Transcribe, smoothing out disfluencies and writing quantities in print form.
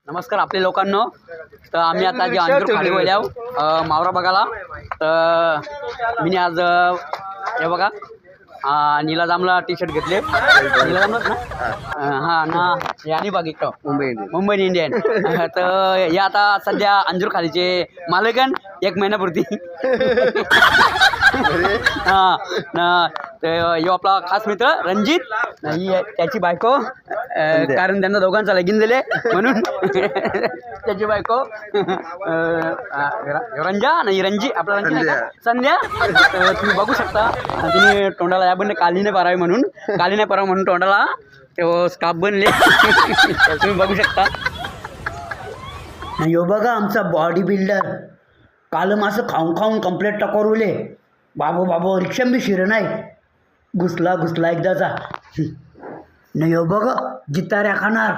नमस्कार आपल्या लोकांनो. तर आम्ही आता जे अंजूर खाली वळल्या मावरा बघायला. तर मी आज हे बघा नीला जांभळा टी शर्ट घेतले. नीला जांभळाच ना हां ना यानी बघितलं मुंबई इंडियन. तर हे आता सध्या अंजूर खालीचे मालकन 1 महिन्यापुरती. हां ना तर यो आपला खास मित्र रणजित ही त्याची बायको. कारण त्यांना दोघांचा लगीन दिले म्हणून त्याची बायको रंजा नाही रणजी आपला रणजी नाही का संध्या. तुम्ही बघू शकता तिने तोंडाला या बनले काली नाही पारावी म्हणून काली नाही पारावं म्हणून तोंडाला ते स्काप बनले. तुम्ही बघू शकता. यो बघा आमचा बॉडी बिल्डर काल मासं खाऊन खाऊन कंप्लेट टकोरवले. बाबो बाबो रिक्षा बी शिर नाही घुसला एकदाचा. नाही हो बघ जिताऱ्या खाणार.